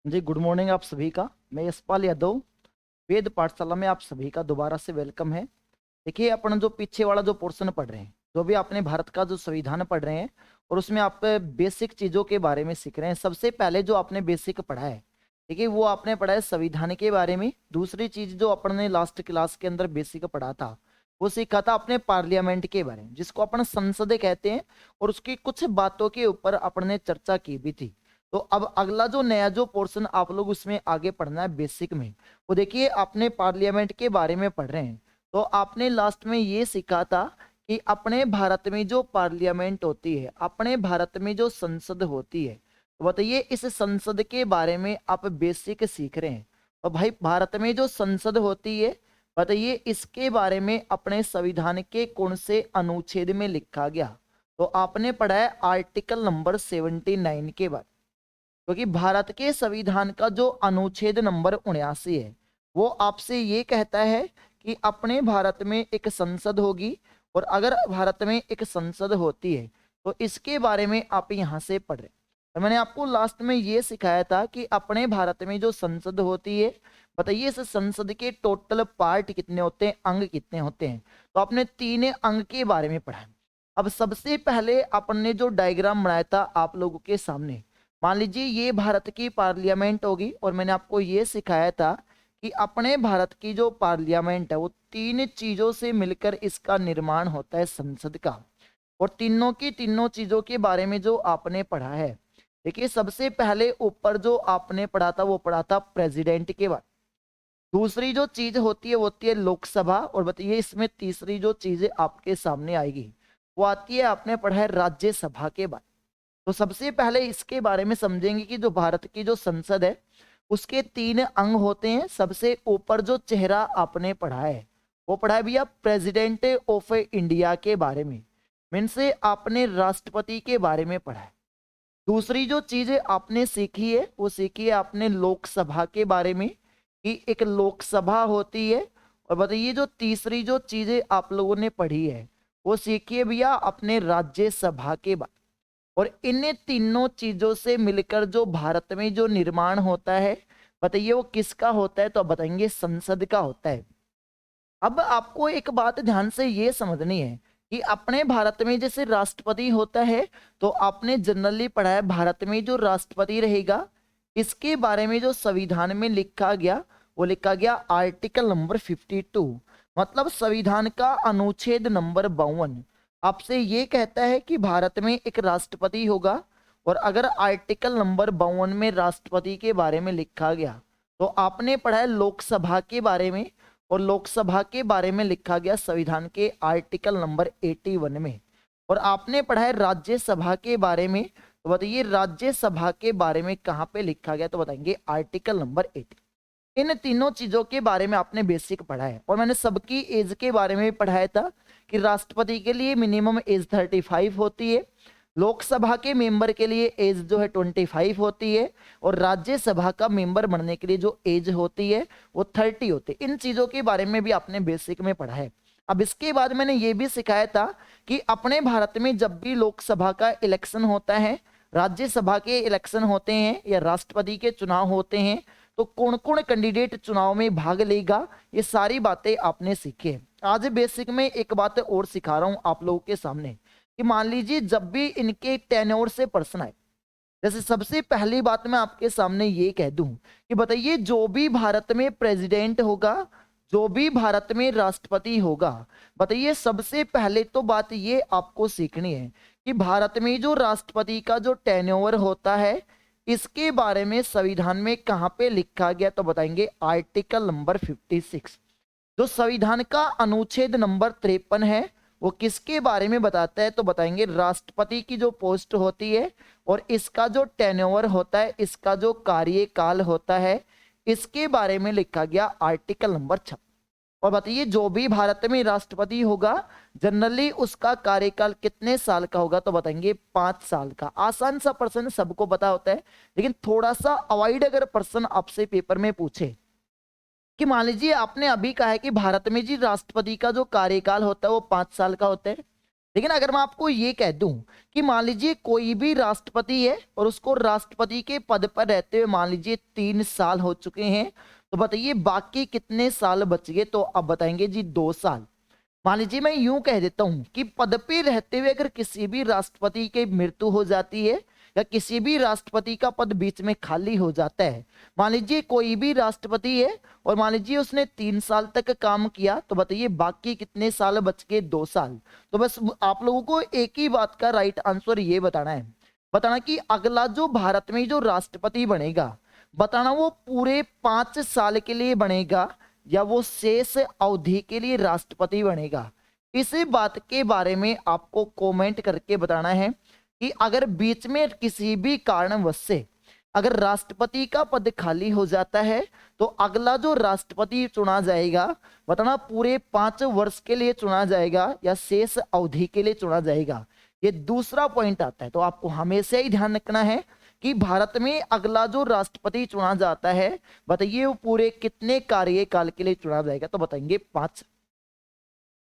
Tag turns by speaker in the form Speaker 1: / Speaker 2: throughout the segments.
Speaker 1: जी good morning आप सभी का। मैं यशपाल यादव वेद पाठशाला में आप सभी का दोबारा से वेलकम है। देखिए अपन जो पीछे वाला जो पोर्शन पढ़ रहे हैं, जो भी आपने भारत का जो संविधान पढ़ रहे हैं और उसमें आप बेसिक चीज़ों के बारे में सीख रहे हैं। सबसे पहले जो आपने बेसिक पढ़ा है, देखिए वो आपने पढ़ा है संविधान के बारे में। दूसरी चीज़ जो अपन ने लास्ट क्लास के अंदर बेसिक पढ़ा था, वो सीखा था अपने पार्लियामेंट के बारे में, जिसको अपन संसद कहते हैं, और उसकी कुछ बातों के ऊपर अपन ने चर्चा की भी थी। तो अब अगला जो नया जो पोर्शन आप लोग उसमें आगे पढ़ना है बेसिक में, वो देखिए आपने पार्लियामेंट के बारे में पढ़ रहे हैं। तो आपने लास्ट में ये सीखा था कि अपने भारत में जो पार्लियामेंट होती है, अपने भारत में जो संसद होती है, तो बताइए इस संसद के बारे में आप बेसिक सीख रहे हैं। और भाई भारत में जो संसद होती है, बताइए इसके बारे में अपने संविधान के कौन से अनुच्छेद में लिखा गया। तो आपने पढ़ा है आर्टिकल नंबर 79 के बारे, क्योंकि भारत के संविधान का जो अनुच्छेद नंबर 79 है, वो आपसे ये कहता है कि अपने भारत में एक संसद होगी, और अगर भारत में एक संसद होती है तो इसके बारे में आप यहाँ से पढ़ रहे। तो मैंने आपको लास्ट में ये सिखाया था कि अपने भारत में जो संसद होती है, बताइए इस संसद के टोटल पार्ट कितने होते हैं, अंग कितने होते हैं। तो आपने तीन अंग के बारे में पढ़ा है। अब सबसे पहले अपन ने जो डायग्राम बनाया था आप लोगों के सामने, मान लीजिए ये भारत की पार्लियामेंट होगी, और मैंने आपको ये सिखाया था कि अपने भारत की जो पार्लियामेंट है वो तीन चीजों से मिलकर इसका निर्माण होता है, संसद का। और तीनों की तीनों चीजों के बारे में जो आपने पढ़ा है, देखिए सबसे पहले ऊपर जो आपने पढ़ा था वो पढ़ा था प्रेसिडेंट के बारे। दूसरी जो चीज होती है वो होती है लोकसभा, और बताइए इसमें तीसरी जो चीजें आपके सामने आएगी वो आती है, आपने पढ़ा है राज्यसभा के बारे। तो सबसे पहले इसके बारे में समझेंगे कि जो भारत की जो संसद है उसके तीन अंग होते हैं। सबसे ऊपर जो चेहरा आपने पढ़ा है वो पढ़ा है भैया प्रेसिडेंट ऑफ इंडिया के बारे में, मीन से आपने राष्ट्रपति के बारे में पढ़ा है। दूसरी जो चीजें आपने सीखी है वो सीखी है आपने लोकसभा के बारे में, कि एक लोकसभा होती है। और बताइए जो तीसरी जो चीजें आप लोगों ने पढ़ी है वो सीखी है भैया अपने राज्यसभा के बारे। और इन तीनों चीजों से मिलकर जो भारत में जो निर्माण होता है, बताइए वो किसका होता है। तो आप बताएंगे संसद का होता है। अब आपको एक बात ध्यान से ये समझनी है कि अपने भारत में जैसे राष्ट्रपति होता है, तो आपने जनरली पढ़ा है भारत में जो राष्ट्रपति रहेगा इसके बारे में जो संविधान में लिखा गया वो लिखा गया आर्टिकल नंबर 52, मतलब संविधान का अनुच्छेद नंबर 52 आपसे ये कहता है कि भारत में एक राष्ट्रपति होगा। और अगर आर्टिकल नंबर 52 में राष्ट्रपति के बारे में लिखा गया, तो आपने पढ़ा है लोकसभा के बारे में, और लोकसभा के बारे में लिखा गया संविधान के आर्टिकल नंबर 81 में। और आपने पढ़ा है राज्यसभा के बारे में, तो बताइए राज्यसभा के बारे में कहाँ पे लिखा गया। तो बताएंगे आर्टिकल नंबर 80। इन तीनों चीजों के बारे में आपने बेसिक पढ़ा है। और मैंने सबकी एज के बारे में भी पढ़ाया था कि राष्ट्रपति के लिए मिनिमम एज 35 होती है, लोकसभा के मेंबर के लिए एज जो है 25 होती है, और राज्यसभा का मेंबर बनने के लिए जो एज होती है वो 30 होती है। इन चीजों के बारे में भी आपने बेसिक में पढ़ा है। अब इसके बाद मैंने ये भी सिखाया था कि अपने भारत में जब भी लोकसभा का इलेक्शन होता है, राज्यसभा के इलेक्शन होते हैं, या राष्ट्रपति के चुनाव होते हैं, तो कौन कौन कैंडिडेट चुनाव में भाग लेगा, ये सारी बातें आपने सीखी है। आज बेसिक में एक बात और सिखा रहा हूं आप लोगों के सामने, कि मान लीजिए जब भी इनके टेन्योर से प्रश्न आए, जैसे सबसे पहली बात मैं आपके सामने ये कह दूं कि बताइए जो भी भारत में प्रेसिडेंट होगा, जो भी भारत में राष्ट्रपति होगा, बताइए सबसे पहले तो बात ये आपको सीखनी है कि भारत में जो राष्ट्रपति का जो टेन्योर होता है इसके बारे में संविधान में कहाँ पे लिखा गया। तो बताएंगे आर्टिकल नंबर 56। जो संविधान का अनुच्छेद नंबर 53 है वो किसके बारे में बताता है। तो बताएंगे राष्ट्रपति की जो पोस्ट होती है और इसका जो टेन्योर होता है, इसका जो कार्यकाल होता है, इसके बारे में लिखा गया आर्टिकल नंबर 6। और बताइए जो भी भारत में राष्ट्रपति होगा जनरली उसका कार्यकाल कितने साल का होगा। तो बताएंगे 5 साल का। आसान सा प्रश्न, सबको पता होता है, लेकिन थोड़ा सा अवॉइड अगर प्रश्न आपसे पेपर में पूछे कि मान लीजिए आपने अभी कहा है कि भारत में जी राष्ट्रपति का जो कार्यकाल होता है वो 5 साल का होता है, लेकिन अगर मैं आपको ये कह दूं कि मान लीजिए कोई भी राष्ट्रपति है और उसको राष्ट्रपति के पद पर रहते हुए मान लीजिए 3 साल हो चुके हैं, तो बताइए बाकी कितने साल बच गए? तो अब बताएंगे जी 2 साल। मान लीजिए मैं यूं कह देता हूं कि पद पे रहते हुए अगर किसी भी राष्ट्रपति की मृत्यु हो जाती है या किसी भी राष्ट्रपति का पद बीच में खाली हो जाता है, मान लीजिए कोई भी राष्ट्रपति है और मान लीजिए उसने 3 साल तक काम किया, तो बताइए बाकी कितने साल बच गए? 2 साल। तो बस आप लोगों को एक ही बात का राइट आंसर ये बताना है, बताना कि अगला जो भारत में जो राष्ट्रपति बनेगा, बताना वो पूरे 5 साल के लिए बनेगा या वो शेष अवधि के लिए राष्ट्रपति बनेगा। इसी बात के बारे में आपको कमेंट करके बताना है कि अगर बीच में किसी भी कारणवश से अगर राष्ट्रपति का पद खाली हो जाता है तो अगला जो राष्ट्रपति चुना जाएगा, बताना पूरे 5 वर्ष के लिए चुना जाएगा या शेष अवधि के लिए चुना जाएगा। ये दूसरा पॉइंट आता है। तो आपको हमेशा ही ध्यान रखना है कि भारत में अगला जो राष्ट्रपति चुना जाता है, बताइए वो पूरे कितने कार्यकाल के लिए चुना जाएगा? तो बताएंगे 5।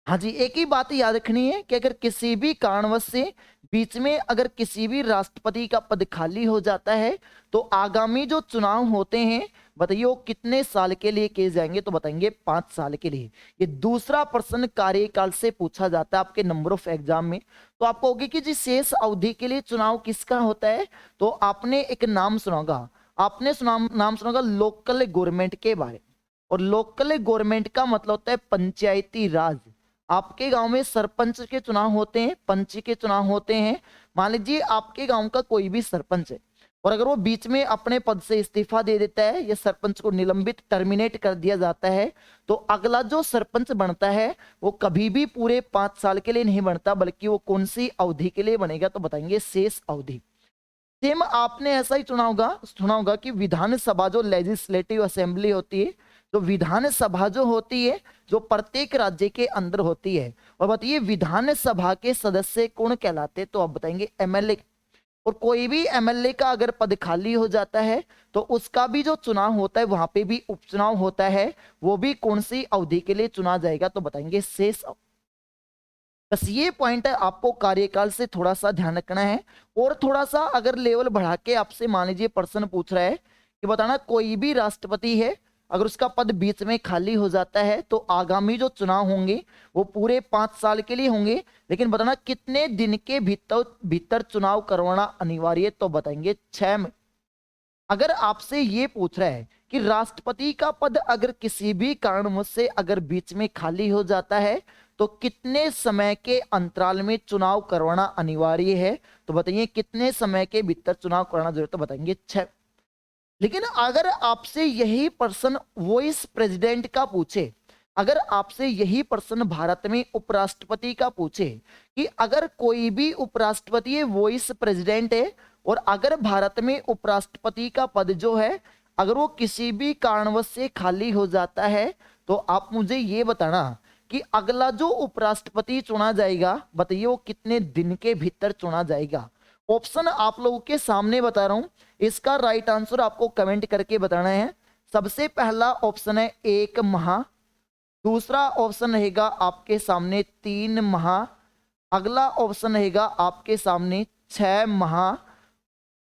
Speaker 1: हाँ जी, एक ही बात याद रखनी है कि अगर किसी भी कारणवश से बीच में अगर किसी भी राष्ट्रपति का पद खाली हो जाता है तो आगामी जो चुनाव होते हैं, बताइए वो कितने साल के लिए किए जाएंगे? तो बताएंगे 5 साल के लिए। ये दूसरा प्रश्न कार्यकाल से पूछा जाता है आपके नंबर ऑफ एग्जाम में। तो आप कहोगे कि जी शेष अवधि के लिए चुनाव किसका होता है? तो आपने एक नाम सुना होगा, आपने नाम सुना होगा लोकल गवर्नमेंट के बारे। और लोकल गवर्नमेंट का मतलब होता है पंचायती राज। आपके गांव में सरपंच के चुनाव होते हैं, पंच के चुनाव होते हैं। मान लीजिए आपके गांव का कोई भी सरपंच है और अगर वो बीच में अपने पद से इस्तीफा दे देता है या सरपंच को निलंबित टर्मिनेट कर दिया जाता है, तो अगला जो सरपंच बनता है वो कभी भी पूरे 5 साल के लिए नहीं बनता, बल्कि वो कौन सी अवधि के लिए बनेगा? तो बताएंगे शेष अवधि। सेम आपने ऐसा ही सुना होगा कि विधानसभा जो लेजिस्लेटिव असेंबली होती है, तो विधानसभा जो होती है जो प्रत्येक राज्य के अंदर होती है, और बताइए विधानसभा के सदस्य कौन कहलाते हैं? तो आप बताएंगे एमएलए। और कोई भी एमएलए का अगर पद खाली हो जाता है तो उसका भी जो चुनाव होता है वहां पे भी उपचुनाव होता है, वो भी कौन सी अवधि के लिए चुना जाएगा? तो बताएंगे शेष। बस ये पॉइंट है, आपको कार्यकाल से थोड़ा सा ध्यान रखना है। और थोड़ा सा अगर लेवल बढ़ा के आपसे मान लीजिए प्रश्न पूछ रहा है कि बताना कोई भी राष्ट्रपति है अगर उसका पद बीच में खाली हो जाता है तो आगामी जो चुनाव होंगे वो पूरे 5 साल के लिए होंगे, लेकिन बताना कितने दिन के भीतर भीतर चुनाव करवाना अनिवार्य? तो बताएंगे 6 अगर आपसे ये पूछ रहा है कि राष्ट्रपति का पद अगर किसी भी कारणवश से अगर बीच में खाली हो जाता है तो कितने समय के अंतराल में चुनाव करवाना अनिवार्य है? तो बताइए कितने समय के भीतर चुनाव करना जरूरी? तो बताएंगे 6। लेकिन अगर आपसे यही प्रश्न वॉइस प्रेसिडेंट का पूछे, अगर आपसे यही प्रश्न भारत में उपराष्ट्रपति का पूछे कि अगर कोई भी उपराष्ट्रपति वॉइस प्रेसिडेंट है और अगर भारत में उपराष्ट्रपति का पद जो है अगर वो किसी भी कारणवश से खाली हो जाता है, तो आप मुझे ये बताना कि अगला जो उपराष्ट्रपति चुना जाएगा, बताइए वो कितने दिन के भीतर चुना जाएगा? ऑप्शन आप लोगों के सामने बता रहा हूं, इसका राइट आंसर आपको कमेंट करके बताना है। सबसे पहला ऑप्शन है 1 माह, दूसरा ऑप्शन रहेगा आपके सामने 3 माह, अगला ऑप्शन रहेगा आपके सामने 6 माह।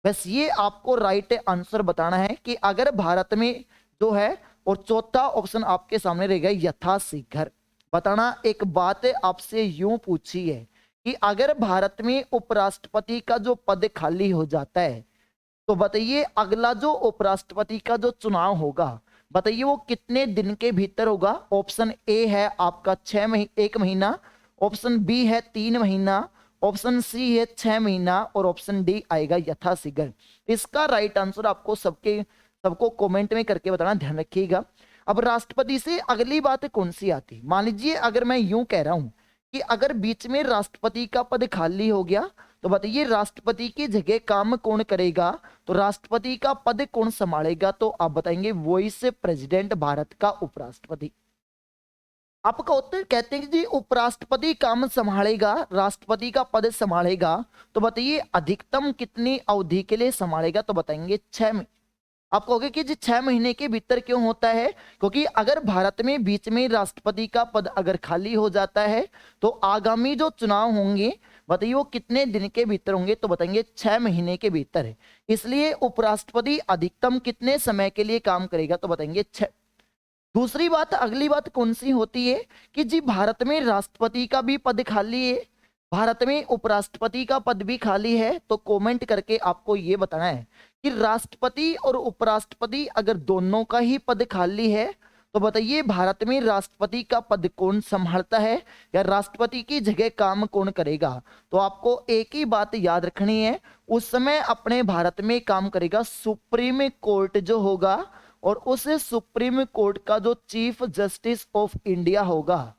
Speaker 1: बस ये आपको राइट आंसर बताना है कि अगर भारत में जो है, और चौथा ऑप्शन आपके सामने रहेगा यथाशीघ्र। बताना एक बात आपसे यूं पूछी है कि अगर भारत में उपराष्ट्रपति का जो पद खाली हो जाता है तो बताइए अगला जो उपराष्ट्रपति का जो चुनाव होगा, बताइए वो कितने दिन के भीतर होगा? ऑप्शन ए है आपका 1 महीना, ऑप्शन बी है 3 महीना, ऑप्शन सी है 6 महीना और ऑप्शन डी आएगा यथाशीघ्र। इसका राइट आंसर आपको सबको कमेंट में करके बताना, ध्यान रखिएगा। अब राष्ट्रपति से अगली बात कौन सी आती? मान लीजिए अगर मैं यूं कह रहा हूं कि अगर बीच में राष्ट्रपति का पद खाली हो गया तो बताइए राष्ट्रपति की जगह काम कौन करेगा? तो राष्ट्रपति का पद कौन संभालेगा? तो आप बताएंगे वॉइस प्रेसिडेंट, भारत का उपराष्ट्रपति। आप कहते हैं कि जी उपराष्ट्रपति काम संभालेगा, राष्ट्रपति का पद संभालेगा, तो बताइए अधिकतम कितनी अवधि के लिए संभालेगा? तो बताएंगे 6 में। आप कहोगे कि जी 6 महीने के भीतर क्यों होता है? क्योंकि अगर भारत में बीच में राष्ट्रपति का पद अगर खाली हो जाता है तो आगामी जो चुनाव होंगे बताइए वो कितने दिन के भीतर होंगे? तो बताएंगे 6 महीने के भीतर है। इसलिए उपराष्ट्रपति अधिकतम कितने समय के लिए काम करेगा? तो बताएंगे 6। दूसरी बात, अगली बात कौन सी होती है कि जी भारत में राष्ट्रपति का भी पद खाली है, भारत में उपराष्ट्रपति का पद भी खाली है। तो कमेंट करके आपको ये बताना है कि राष्ट्रपति और उपराष्ट्रपति अगर दोनों का ही पद खाली है तो बताइए भारत में राष्ट्रपति का पद कौन संभालता है या राष्ट्रपति की जगह काम कौन करेगा? तो आपको एक ही बात याद रखनी है, उस समय अपने भारत में काम करेगा सुप्रीम कोर्ट जो होगा, और उस सुप्रीम कोर्ट का जो चीफ जस्टिस ऑफ इंडिया होगा,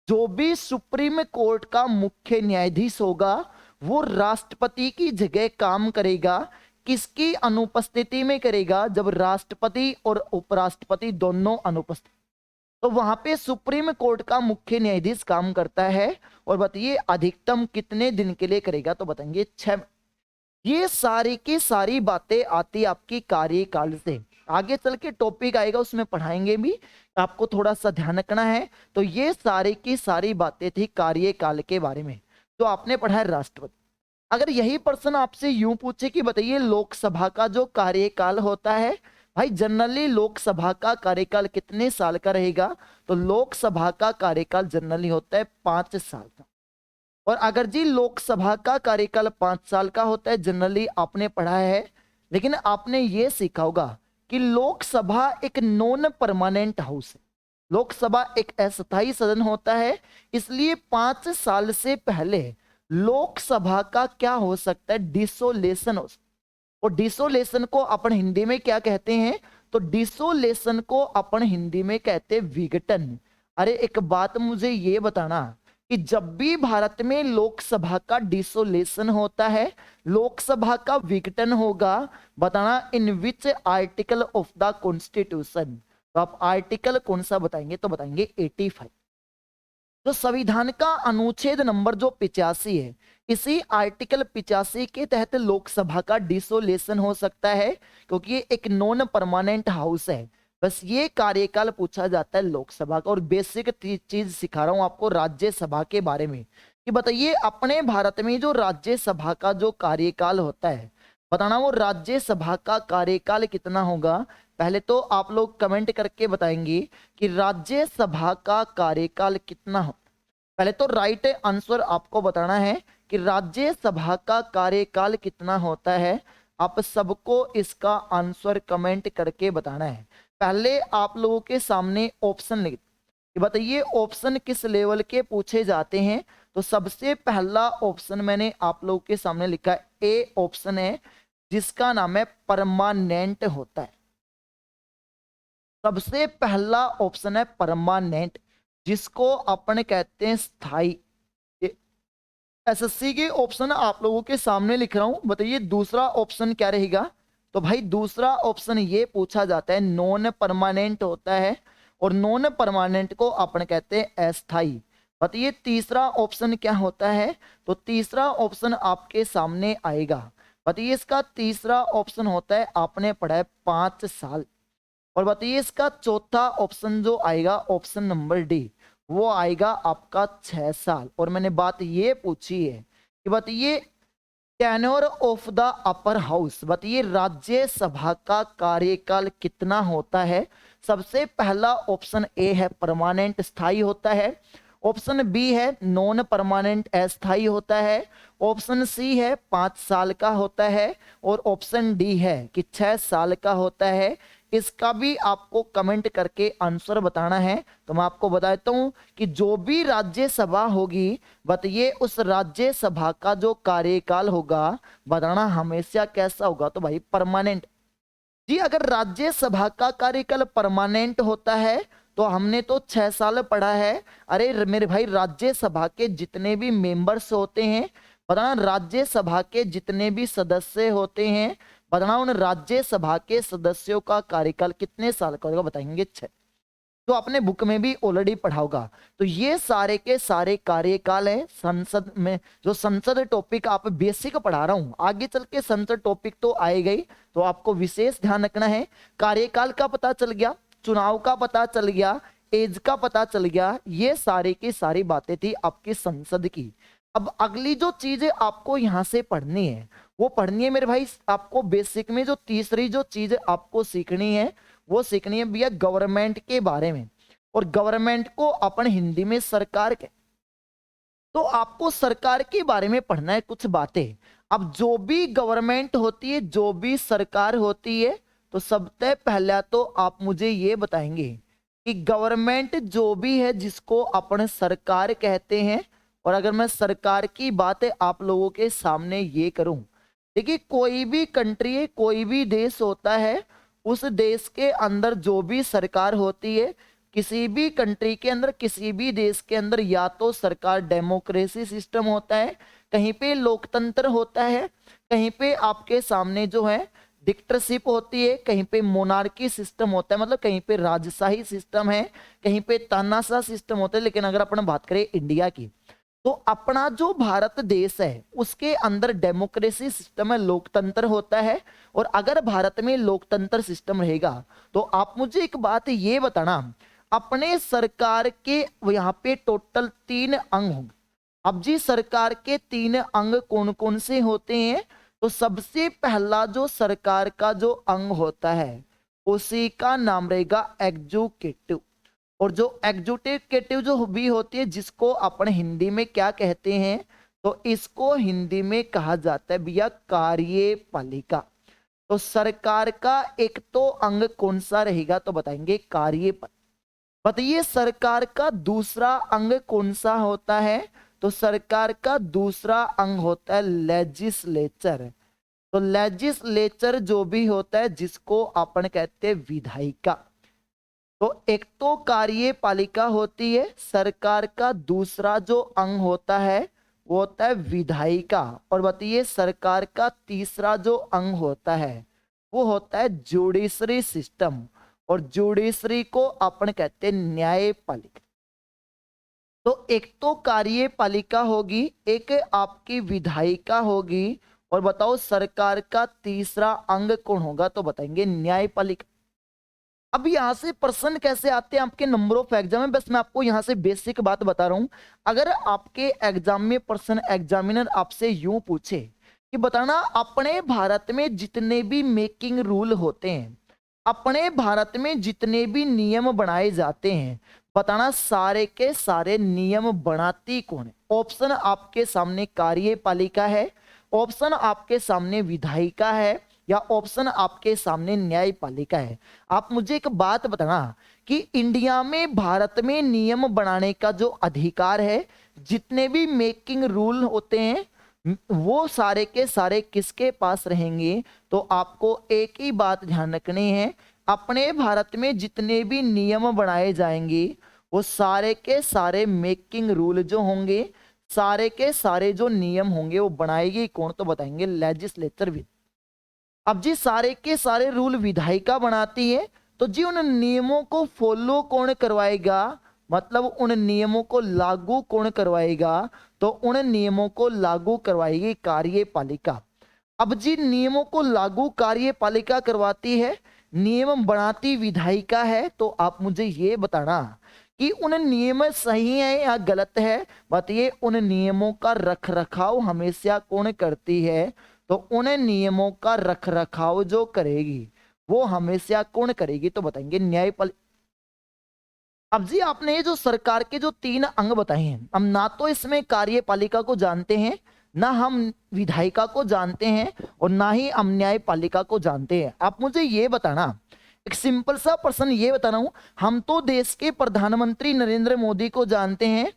Speaker 1: जो भी सुप्रीम कोर्ट का मुख्य न्यायाधीश होगा वो राष्ट्रपति की जगह काम करेगा। किसकी अनुपस्थिति में करेगा? जब राष्ट्रपति और उपराष्ट्रपति दोनों अनुपस्थित, तो वहां पे सुप्रीम कोर्ट का मुख्य न्यायाधीश काम करता है। और बताइए अधिकतम कितने दिन के लिए करेगा? तो बताएंगे 6। ये सारी की सारी बातें आती आपकी कार्यकाल से। आगे चल के टॉपिक आएगा उसमें पढ़ाएंगे भी, आपको थोड़ा सा ध्यान रखना है। तो ये सारी की सारी बातें थी कार्यकाल के बारे में जो आपने पढ़ा है राष्ट्रपति। अगर यही प्रश्न आपसे यूं पूछे कि बताइए लोकसभा का जो कार्यकाल होता है, भाई जनरली लोकसभा का कार्यकाल कितने साल का रहेगा? तो लोकसभा का कार्यकाल जनरली होता है 5 साल का। और अगर जी लोकसभा का कार्यकाल 5 साल का होता है जनरली आपने पढ़ा है, लेकिन आपने ये सीखा होगा कि लोकसभा एक नॉन परमानेंट हाउस है, लोकसभा एक अस्थायी सदन होता है। इसलिए 5 साल से पहले लोकसभा का क्या हो सकता है? डिसोलेशन हो सकता है। और डिसोलेशन को अपन हिंदी में क्या कहते हैं? तो डिसोलेशन को अपन हिंदी में कहते हैं विघटन। अरे एक बात मुझे ये बताना कि जब भी भारत में लोकसभा का डिसोलेशन होता है, लोकसभा का विघटन होगा, बताना in which article of the constitution. तो आप आर्टिकल कौन सा बताएंगे? तो बताएंगे 85। तो संविधान का अनुच्छेद नंबर जो 85 है, इसी आर्टिकल 85 के तहत लोकसभा का डिसोलेशन हो सकता है, क्योंकि ये एक नॉन परमानेंट हाउस है। बस ये कार्यकाल पूछा जाता है लोकसभा का। और बेसिक चीज सिखा रहा हूं आपको राज्यसभा के बारे में कि बताइए अपने भारत में जो राज्यसभा का जो कार्यकाल होता है, बताना वो राज्यसभा का कार्यकाल कितना होगा? पहले तो आप लोग कमेंट करके बताएंगे कि राज्यसभा का कार्यकाल कितना हो। पहले तो राइट आंसर आपको बताना है कि राज्यसभा का कार्यकाल कितना होता है। आप सबको इसका आंसर कमेंट करके बताना है। पहले आप लोगों के सामने ऑप्शन लिख कि बताइए ऑप्शन किस लेवल के पूछे जाते हैं। तो सबसे पहला ऑप्शन मैंने आप लोगों के सामने लिखा है, ए ऑप्शन है जिसका नाम है परमानेंट होता है। सबसे पहला ऑप्शन है परमानेंट, जिसको अपन कहते हैं स्थाई। एसएससी के ऑप्शन आप लोगों के सामने लिख रहा हूं। बताइए दूसरा ऑप्शन क्या रहेगा? तो भाई दूसरा ऑप्शन ये पूछा जाता है नॉन परमानेंट होता है, और नॉन परमानेंट को अपन कहते हैं अस्थाई। बताइए तीसरा ऑप्शन क्या होता है? तो तीसरा ऑप्शन आपके सामने आएगा। बताइए इसका तीसरा ऑप्शन होता है, आपने पढ़ा है 5 साल। और बताइए इसका चौथा ऑप्शन जो आएगा ऑप्शन नंबर डी, वो आएगा आपका 6 साल। और मैंने बात ये पूछी है कि बताइए tenure of the upper house, बताइए राज्यसभा का कार्यकाल कितना होता है? सबसे पहला ऑप्शन ए है परमानेंट स्थायी होता है, ऑप्शन बी है नॉन परमानेंट अस्थायी होता है, ऑप्शन सी है 5 साल का होता है, और ऑप्शन डी है कि 6 साल का होता है। इसका भी आपको कमेंट करके आंसर बताना है। तो मैं आपको बताता हूं कि जो भी राज्यसभा होगी, बताइए उस राज्यसभा का जो कार्यकाल होगा बताना हमेशा कैसा होगा? तो भाई परमानेंट। जी अगर राज्यसभा का कार्यकाल परमानेंट होता है तो हमने तो 6 साल पढ़ा है। अरे मेरे भाई राज्यसभा के जितने भी मेंबर्स होते हैं, बताना राज्यसभा के जितने भी सदस्य होते हैं, बताना उन राज्यसभा के सदस्यों का कार्यकाल कितने साल का होगा? बताएंगे 6। जो आपने बुक में भी ऑलरेडी पढ़ा होगा। तो ये सारे के सारे कार्यकाल है संसद में। जो संसद टॉपिक आप बेसिक पढ़ा रहा हूं, आगे चल के संसद टॉपिक तो आएगा ही, तो आपको विशेष ध्यान रखना है। कार्यकाल का पता चल गया, चुनाव का पता चल गया, एज का पता चल गया, ये सारी की सारी बातें थी आपकी संसद की। अब अगली जो चीजें आपको यहां से पढ़नी है वो पढ़नी है मेरे भाई, आपको बेसिक में जो तीसरी जो चीज आपको सीखनी है वो सीखनी है भैया गवर्नमेंट के बारे में। और गवर्नमेंट को अपन हिंदी में सरकार के, तो आपको सरकार के बारे में पढ़ना है कुछ बातें। अब जो भी गवर्नमेंट होती है, जो भी सरकार होती है, तो सबसे पहला तो आप मुझे ये बताएंगे कि गवर्नमेंट जो भी है जिसको अपन सरकार कहते हैं। और अगर मैं सरकार की बात आप लोगों के सामने ये करूं, देखिए कोई भी कंट्री है, कोई भी देश होता है, उस देश के अंदर जो भी सरकार होती है, किसी भी कंट्री के अंदर, किसी भी देश के अंदर, या तो सरकार डेमोक्रेसी सिस्टम होता है, कहीं पे लोकतंत्र होता है, कहीं पे आपके सामने जो है डिक्टेटरशिप होती है, कहीं पे मोनार्की सिस्टम होता है, मतलब कहीं पे राजशाही सिस्टम है, कहीं पे तानाशाह सिस्टम होता है। लेकिन अगर अपन बात करें इंडिया की, तो अपना जो भारत देश है उसके अंदर डेमोक्रेसी सिस्टम है, लोकतंत्र होता है। और अगर भारत में लोकतंत्र सिस्टम रहेगा तो आप मुझे एक बात ये बताना, अपने सरकार के यहाँ पे टोटल 3 अंग होंगे। अब जी सरकार के 3 अंग कौन कौन से होते हैं? तो सबसे पहला जो सरकार का जो अंग होता है उसी का नाम रहेगा एग्जीक्यूटिव। और जो एग्जीक्यूटिव जो भी होती है, जिसको अपन हिंदी में क्या कहते हैं, तो इसको हिंदी में कहा जाता है भैया कार्यपालिका। तो सरकार का एक तो अंग कौन सा रहेगा, तो बताएंगे कार्यपालिका। बताइए सरकार का दूसरा अंग कौन सा होता है? तो सरकार का दूसरा अंग होता है लेजिस्लेचर। तो लेजिस्लेचर जो भी होता है जिसको अपन कहते हैं विधायिका। तो एक तो कार्यपालिका होती है, सरकार का दूसरा जो अंग होता है वो होता है विधायिका। और बताइए सरकार का तीसरा जो अंग होता है वो होता है जुडिशरी सिस्टम। और जुडिशरी को अपन कहते हैं न्यायपालिका। तो एक तो कार्यपालिका होगी, एक आपकी विधायिका होगी, और बताओ सरकार का तीसरा अंग कौन होगा? तो बताएंगे न्यायपालिका। अब यहां से प्रश्न कैसे आते हैं आपके नंबर ऑफ एग्जाम में, बस मैं आपको यहां से बेसिक बात बता रहा हूं। अगर आपके एग्जाम में प्रश्न एग्जामिनर आपसे यूं पूछे कि बताना अपने भारत में जितने भी मेकिंग रूल होते हैं, अपने भारत में जितने भी नियम बनाए जाते हैं, बताना सारे के सारे नियम बनाती कौन है? ऑप्शन आपके सामने कार्यपालिका है, ऑप्शन आपके सामने विधायिका है, या ऑप्शन आपके सामने न्यायपालिका है। आप मुझे एक बात बताना कि इंडिया में, भारत में नियम बनाने का जो अधिकार है, जितने भी मेकिंग रूल होते हैं वो सारे के सारे किसके पास रहेंगे? तो आपको एक ही बात ध्यान रखनी है, अपने भारत में जितने भी नियम बनाए जाएंगे वो सारे के सारे मेकिंग रूल जो होंगे, सारे के सारे जो नियम होंगे वो बनाएगी कौन? तो बताएंगे लेजिस्लेचर भी। अब जी सारे के सारे रूल विधायिका बनाती है, तो जी उन नियमों को फॉलो कौन करवाएगा, मतलब उन नियमों को लागू कौन करवाएगा? तो उन नियमों को लागू करवाएगी कार्यपालिका। अब जी नियमों को लागू कार्यपालिका करवाती है, नियम बनाती विधायिका है। तो आप मुझे ये बताना कि उन नियम सही है या गलत है? बताइए उन नियमों का रख रखाव हमेशा कौन करती है? तो उन नियमों का रखरखाव जो करेगी वो हमेशा कौन करेगी? तो बताएंगे न्यायपालिका। अब जी आपने ये जो सरकार के जो 3 अंग बताए हैं, हम ना तो इसमें कार्यपालिका को जानते हैं, ना हम विधायिका को जानते हैं, और ना ही हम न्यायपालिका को जानते हैं। आप मुझे ये बताना, एक सिंपल सा प्रश्न ये बताना हूं, हम तो देश के प्रधानमंत्री नरेंद्र मोदी को जानते हैं,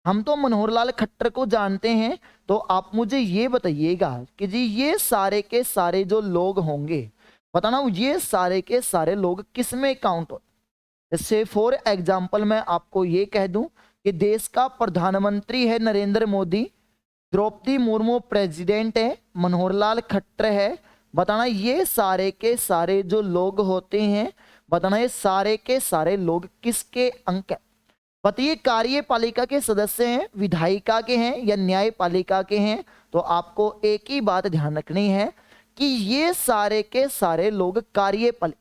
Speaker 1: हम तो मनोहर लाल खट्टर को जानते हैं। तो आप मुझे ये बताइएगा कि जी ये सारे के सारे जो लोग होंगे, बताना ये सारे के सारे लोग किस में काउंट होते? जैसे फॉर एग्जाम्पल मैं आपको ये कह दूं कि देश का प्रधानमंत्री है नरेंद्र मोदी, द्रौपदी मुर्मू प्रेसिडेंट है, मनोहर लाल खट्टर है। बताना ये सारे के सारे जो लोग होते हैं, बताना ये सारे के सारे लोग किसके अंक है? बताइए कार्यपालिका के सदस्य हैं, विधायिका के हैं या न्यायपालिका के हैं? तो आपको एक ही बात ध्यान रखनी है कि ये सारे के सारे लोग कार्यपालिका।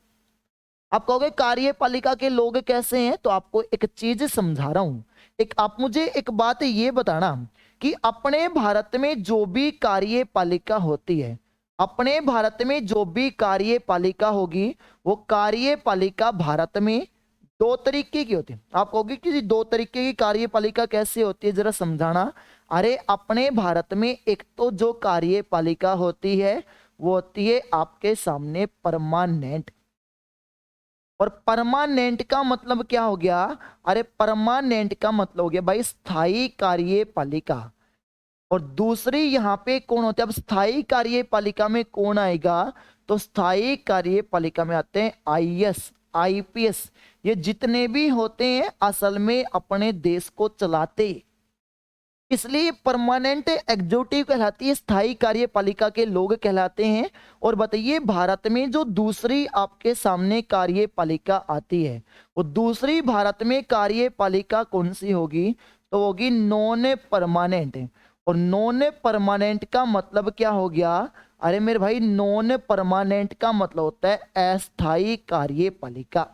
Speaker 1: आप कहोगे कार्यपालिका के लोग कैसे हैं, तो आपको एक चीज समझा रहा हूं। एक आप मुझे एक बात ये बताना कि अपने भारत में जो भी कार्यपालिका होती है, अपने भारत में जो भी कार्यपालिका होगी, वो कार्यपालिका भारत में दो तरीके की होती है। आप कहोगे कि जी दो तरीके की कार्यपालिका कैसे होती है, जरा समझाना। अरे अपने भारत में एक तो जो कार्यपालिका होती है वो होती है आपके सामने परमानेंट। और परमानेंट का मतलब क्या हो गया? अरे परमानेंट का मतलब हो गया भाई स्थायी कार्यपालिका। और दूसरी यहां पे कौन होते हैं? अब स्थायी कार्यपालिका में कौन आएगा? तो स्थायी कार्यपालिका में आते हैं आईएएस, आईपीएस। ये जितने भी होते हैं असल में अपने देश को चलाते, इसलिए परमानेंट एग्जीक्यूटिव कहलाती है, स्थायी कार्यपालिका के लोग कहलाते हैं। और बताइए भारत में जो दूसरी आपके सामने कार्यपालिका आती है, वो दूसरी भारत में कार्यपालिका कौन सी होगी? तो होगी नॉन परमानेंट। और नॉन परमानेंट का मतलब क्या हो गया? अरे मेरे भाई नॉन परमानेंट का मतलब होता है अस्थायी कार्यपालिका।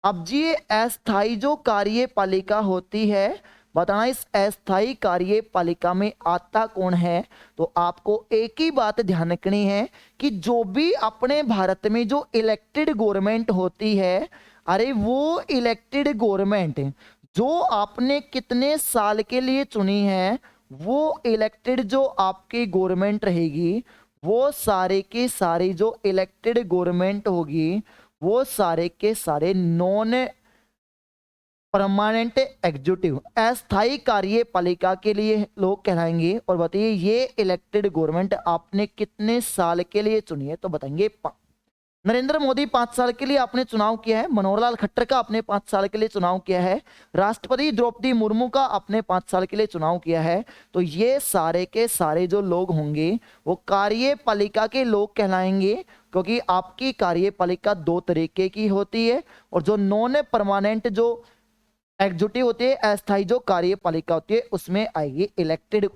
Speaker 1: अब जी ये अस्थायी जो कार्यपालिका होती है, बताना इस अस्थायी कार्यपालिका में आता कौन है? तो आपको एक ही बात ध्यान रखनी है कि जो भी अपने भारत में जो इलेक्टेड गवर्नमेंट होती है, अरे वो इलेक्टेड गवर्नमेंट जो आपने कितने साल के लिए चुनी है, वो इलेक्टेड जो आपकी गवर्नमेंट रहेगी, वो सारे के सारे जो इलेक्टेड गवर्नमेंट होगी, वो सारे के सारे नॉन परमानेंट एग्जीक्यूटिव अस्थायी कार्यपालिका के लिए लोग कहलाएंगे। और बताइए ये इलेक्टेड गवर्नमेंट आपने कितने साल के लिए चुनी है? तो बताएंगे नरेंद्र मोदी 5 साल के लिए आपने चुनाव किया है, मनोहर लाल खट्टर का आपने 5 साल के लिए चुनाव किया है, राष्ट्रपति द्रौपदी मुर्मू का आपने 5 साल के लिए चुनाव किया है। तो ये सारे के सारे जो लोग होंगे वो कार्यपालिका के लोग कहलाएंगे, क्योंकि आपकी कार्यपालिका दो तरीके की होती है। और जो नॉन परमानेंट जो एग्जीक्यूटिव होती है, अस्थायी जो कार्यपालिका होती है, उसमें आएगी इलेक्टेड।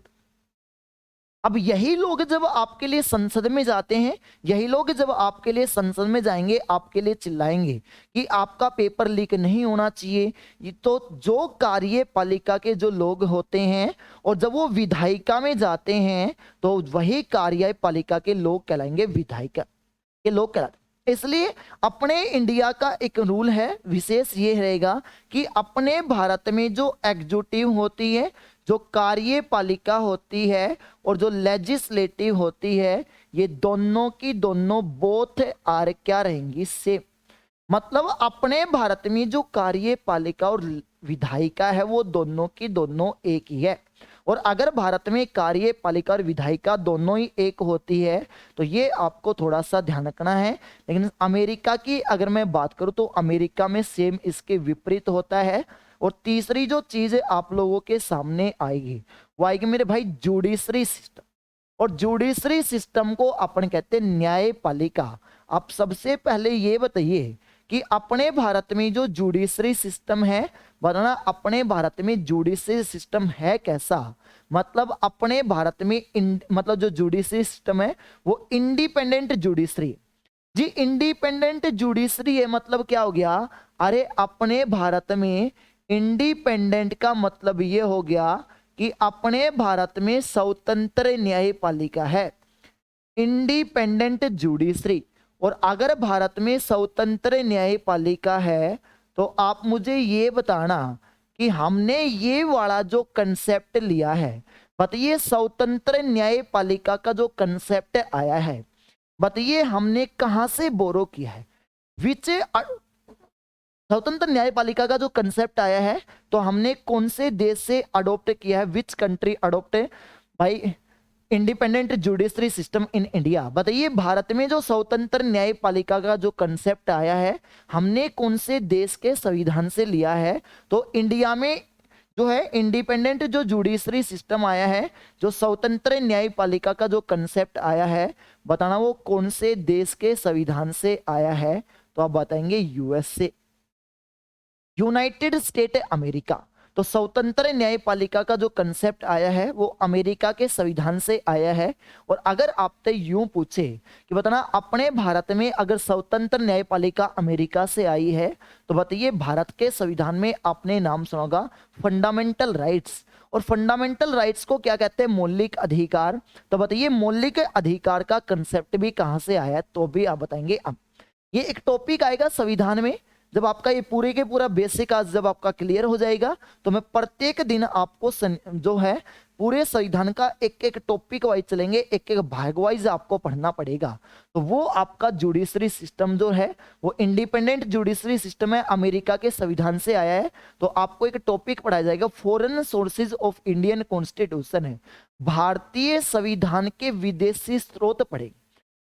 Speaker 1: अब यही लोग जब आपके लिए संसद में जाते हैं, यही लोग जब आपके लिए संसद में जाएंगे, आपके लिए चिल्लाएंगे कि आपका पेपर लीक नहीं होना चाहिए। ये तो जो कार्यपालिका के जो लोग होते हैं, और जब वो विधायिका में जाते हैं तो वही कार्यपालिका के लोग कहलाएंगे, विधायिका के लोग कहलाते। इसलिए अपने इंडिया का एक रूल है, विशेष ये रहेगा कि अपने भारत में जो एग्जीक्यूटिव होती है, जो कार्यपालिका होती है, और जो लेजिस्लेटिव होती है, ये दोनों की दोनों बोथ आर क्या रहेंगी? सेम। मतलब अपने भारत में जो कार्यपालिका और विधायिका है वो दोनों की दोनों एक ही है। और अगर भारत में कार्यपालिका और विधायिका दोनों ही एक होती है तो ये आपको थोड़ा सा ध्यान रखना है। लेकिन अमेरिका की अगर मैं बात करूं तो अमेरिका में सेम इसके विपरीत होता है। और तीसरी जो चीज आप लोगों के सामने आएगी वो आएगी मेरे भाई जुडिशरी सिस्टम। और जुडिशरी सिस्टम को अपन कहते हैं न्यायपालिका। आप सबसे पहले ये बताइए कि अपने भारत में जो जुडिशरी सिस्टम है, बताना अपने भारत में जुडिशरी सिस्टम है कैसा? मतलब अपने भारत में मतलब जो जुडिशरी सिस्टम है वो इंडिपेंडेंट जुडिशरी। जी इंडिपेंडेंट जुडिशरी है मतलब क्या हो गया? अरे अपने भारत में इंडिपेंडेंट का मतलब ये हो गया कि अपने भारत में स्वतंत्र न्यायपालिका है, इंडिपेंडेंट जुडिशरी। और अगर भारत में स्वतंत्र न्यायपालिका है तो आप मुझे ये बताना कि हमने ये वाला जो कंसेप्ट लिया है, बताइए स्वतंत्र न्यायपालिका का जो कंसेप्ट आया है, बताइए हमने कहां से बोरो किया है? विच स्वतंत्र न्यायपालिका का जो कंसेप्ट आया है तो हमने कौन से देश से अडॉप्ट किया है? विच कंट्री अडॉप्ट भाई independent judiciary system in India? बताइए भारत में जो स्वतंत्र न्यायपालिका का जो कंसेप्ट आया है हमने कौन से देश के संविधान से लिया है? तो इंडिया में जो है इंडिपेंडेंट जो जुडिशरी सिस्टम आया है, जो स्वतंत्र न्यायपालिका का जो कंसेप्ट आया है, बताना वो कौन से देश के संविधान से आया है? तो आप बताएंगे यूएसए। United state America. तो स्वतंत्र न्यायपालिका का जो कंसेप्ट आया है वो अमेरिका के संविधान से आया है। और अगर आपसे यूं पूछे कि बताना अपने भारत में अगर स्वतंत्र न्यायपालिका अमेरिका से आई है तो बताइए भारत के संविधान में आपने नाम सुना होगा फंडामेंटल राइट्स। और फंडामेंटल राइट्स को क्या कहते हैं? मौलिक अधिकार। तो बताइए मौलिक अधिकार का कंसेप्ट भी कहां से आया है तो भी आप बताएंगे। अब ये एक टॉपिक आएगा संविधान में, जब आपका ये पूरे के पूरा बेसिक आज जब आपका क्लियर हो जाएगा तो मैं प्रत्येक दिन आपको जो है पूरे संविधान का एक एक टॉपिक वाइज चलेंगे, एक एक भाग वाइज आपको पढ़ना पड़ेगा। तो वो आपका जुडिशरी सिस्टम जो है वो इंडिपेंडेंट जुडिशरी सिस्टम है, अमेरिका के संविधान से आया है। तो आपको एक टॉपिक पढ़ाया जाएगा foreign sources of Indian constitution है, भारतीय संविधान के विदेशी स्रोत पढ़ेंगे।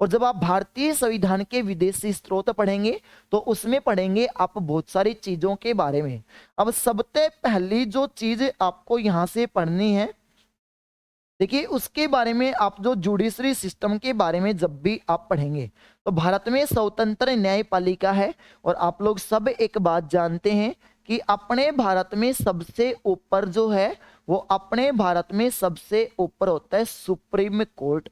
Speaker 1: और जब आप भारतीय संविधान के विदेशी स्रोत पढ़ेंगे तो उसमें पढ़ेंगे आप बहुत सारी चीजों के बारे में। अब सबसे पहली जो चीज आपको यहां से पढ़नी है, देखिए उसके बारे में आप जो जुडिशरी सिस्टम के बारे में जब भी आप पढ़ेंगे तो भारत में स्वतंत्र न्यायपालिका है। और आप लोग सब एक बात जानते हैं कि अपने भारत में सबसे ऊपर जो है वो अपने भारत में सबसे ऊपर होता है सुप्रीम कोर्ट।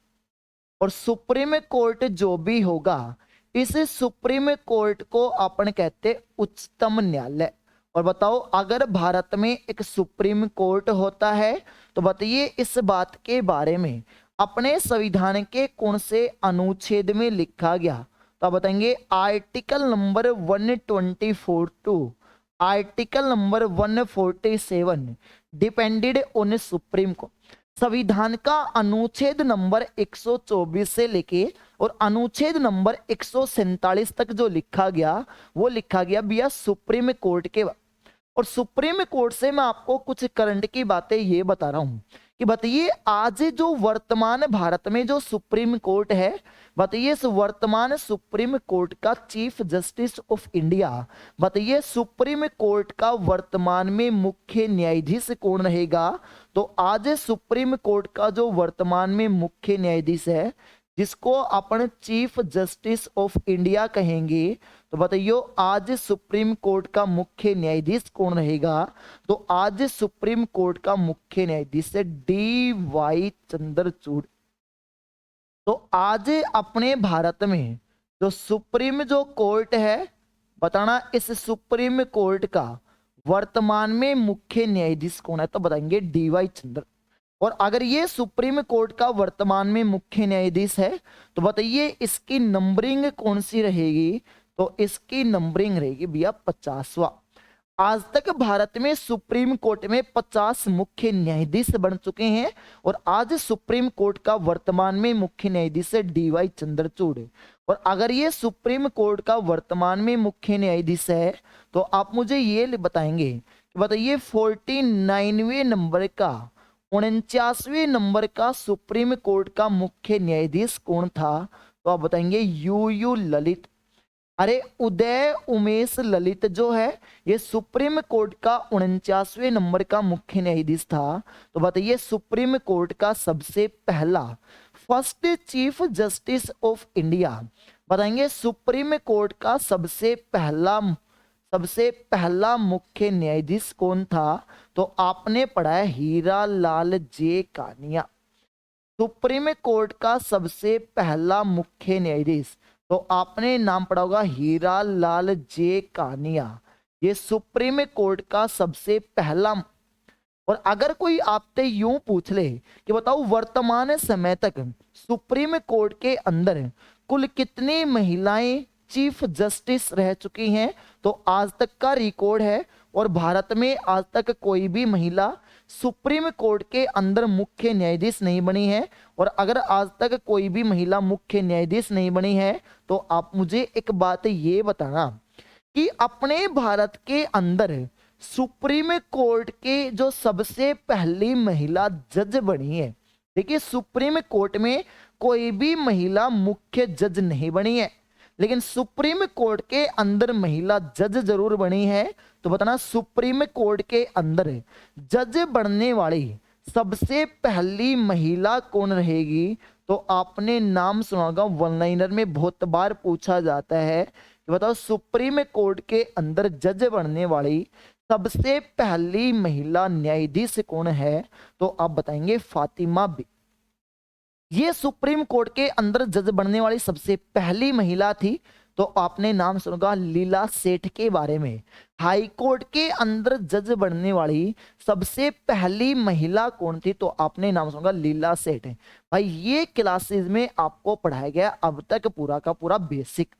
Speaker 1: और सुप्रीम कोर्ट जो भी होगा इस सुप्रीम कोर्ट को अपन कहते हैं उच्चतम न्यायालय। और बताओ अगर भारत में एक सुप्रीम कोर्ट होता है तो बताइए इस बात के बारे में अपने संविधान के कौन से अनुच्छेद में लिखा गया? तो आप बताएंगे article number 124 to article number 147 depended on Supreme Court. संविधान का अनुच्छेद नंबर 124 से लेके और अनुच्छेद नंबर 147 तक जो लिखा गया वो लिखा गया भैया सुप्रीम कोर्ट के। और सुप्रीम कोर्ट से मैं आपको कुछ करंट की बातें ये बता रहा हूं कि बताइए आज जो वर्तमान भारत में जो सुप्रीम कोर्ट है, बताइए इस वर्तमान सुप्रीम कोर्ट का चीफ जस्टिस ऑफ इंडिया, बताइए सुप्रीम कोर्ट का वर्तमान में मुख्य न्यायाधीश कौन रहेगा? तो आज सुप्रीम कोर्ट का जो वर्तमान में मुख्य न्यायाधीश है जिसको अपन चीफ जस्टिस ऑफ इंडिया कहेंगे, तो बताइए आज सुप्रीम कोर्ट का मुख्य न्यायाधीश कौन रहेगा? तो आज सुप्रीम कोर्ट का मुख्य न्यायाधीश है DY चंद्रचूड़। तो आज अपने भारत में जो सुप्रीम जो कोर्ट है बताना इस सुप्रीम कोर्ट का वर्तमान में मुख्य न्यायाधीश कौन है? तो बताएंगे DY चंद्र। और अगर ये सुप्रीम कोर्ट का वर्तमान में मुख्य न्यायाधीश है तो बताइए इसकी नंबरिंग कौन सी रहेगी? तो इसकी नंबरिंग रहेगी भैया 50वां। आज तक भारत में सुप्रीम कोर्ट में 50 मुख्य न्यायाधीश बन चुके हैं और आज सुप्रीम कोर्ट का वर्तमान में मुख्य न्यायाधीश है DY चंद्रचूड़। और अगर ये सुप्रीम कोर्ट का वर्तमान में मुख्य न्यायाधीश है तो आप मुझे ये बताएंगे कि बताइए 49वें नंबर का 49वें नंबर का सुप्रीम कोर्ट का मुख्य न्यायाधीश कौन था? तो आप बताएंगे UU ललित। अरे उदय उमेश ललित जो है ये सुप्रीम कोर्ट का 49वें नंबर का मुख्य न्यायाधीश था। तो बताइए सुप्रीम कोर्ट का सबसे पहला first chief justice of India, बताएंगे सुप्रीम कोर्ट का सबसे पहला मुख्य न्यायाधीश कौन था? तो आपने पढ़ा है हीरा लाल जे कानिया। सुप्रीम कोर्ट का सबसे पहला मुख्य न्यायाधीश तो आपने नाम पढ़ा होगा हीरा लाल जे कानिया, ये सुप्रीम कोर्ट का सबसे पहला। और अगर कोई आपसे यूं पूछ ले कि बताओ वर्तमान समय तक सुप्रीम कोर्ट के अंदर कुल कितनी महिलाएं चीफ जस्टिस रह चुकी हैं, तो आज तक का रिकॉर्ड है और भारत में आज तक कोई भी महिला सुप्रीम कोर्ट के अंदर मुख्य न्यायाधीश नहीं बनी है। और अगर आज तक कोई भी महिला मुख्य न्यायाधीश नहीं बनी है तो आप मुझे एक बात ये बताना कि अपने भारत के अंदर सुप्रीम कोर्ट के जो सबसे पहली महिला जज बनी है, देखिए सुप्रीम कोर्ट में कोई भी महिला मुख्य जज नहीं बनी है लेकिन सुप्रीम कोर्ट के अंदर महिला जज जरूर बनी है। तो बताना सुप्रीम कोर्ट के अंदर जज बनने वाली सबसे पहली महिला कौन रहेगी? तो आपने नाम सुना होगा, वन लाइनर में बहुत बार पूछा जाता है कि बताओ सुप्रीम कोर्ट के अंदर जज बनने वाली सबसे पहली महिला न्यायाधीश कौन है? तो आप बताएंगे फातिमा बी। ये सुप्रीम कोर्ट के अंदर जज बनने वाली सबसे पहली महिला थी। तो आपने नाम सुना लीला सेठ के बारे में। हाई कोर्ट के अंदर जज बनने वाली सबसे पहली महिला कौन थी? तो आपने नाम सुना लीला सेठ। भाई ये क्लासेस में आपको पढ़ाया गया अब तक पूरा का पूरा बेसिक।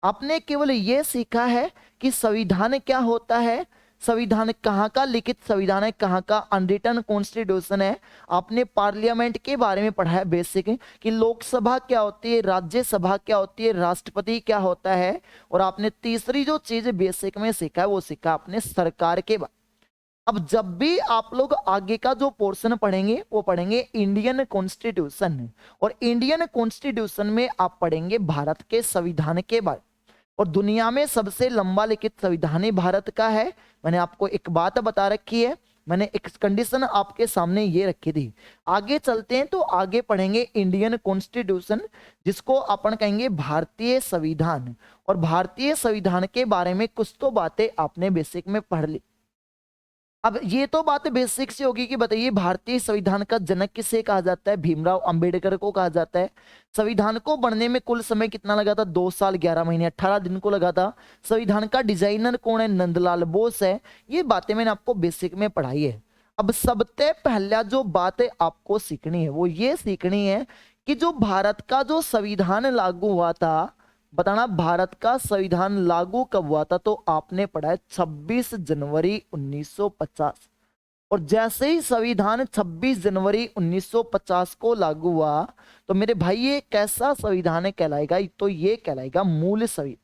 Speaker 1: आपने केवल ये सीखा है कि संविधान क्या होता है, संविधान कहाँ का लिखित संविधान है, कहाँ का अनरिटन कॉन्स्टिट्यूशन है। आपने पार्लियामेंट के बारे में पढ़ा है बेसिक, कि लोकसभा क्या होती है, राज्यसभा क्या होती है, राष्ट्रपति क्या होता है। और आपने तीसरी जो चीज बेसिक में सीखा है वो सीखा आपने सरकार के बारे। अब जब भी आप लोग आगे का जो पोर्शन पढ़ेंगे वो पढ़ेंगे इंडियन कॉन्स्टिट्यूशन, और इंडियन कॉन्स्टिट्यूशन में आप पढ़ेंगे भारत के संविधान के बारे। और दुनिया में सबसे लंबा लिखित संविधान ही भारत का है। मैंने आपको एक बात बता रखी है, मैंने एक कंडीशन आपके सामने ये रखी थी। आगे चलते हैं तो आगे पढ़ेंगे इंडियन कॉन्स्टिट्यूशन, जिसको अपन कहेंगे भारतीय संविधान। और भारतीय संविधान के बारे में कुछ तो बातें आपने बेसिक में पढ़ ली। अब ये तो बात बेसिक से होगी कि बताइए भारतीय संविधान का जनक किसे कहा जाता है? भीमराव अंबेडकर को कहा जाता है। संविधान को बनने में कुल समय कितना लगा था? 2 साल 11 महीने 18 दिन को लगा था। संविधान का डिजाइनर कौन है? नंदलाल बोस है। ये बातें मैंने आपको बेसिक में पढ़ाई है। अब सबसे पहला जो बात आपको सीखनी है वो ये सीखनी है कि जो भारत का जो संविधान लागू हुआ था, बताना भारत का संविधान लागू कब हुआ था? तो आपने पढ़ा है 26 जनवरी 1950। और जैसे ही संविधान 26 जनवरी 1950 को लागू हुआ तो मेरे भाई ये कैसा संविधान कहलाएगा? तो ये कहलाएगा मूल संविधान।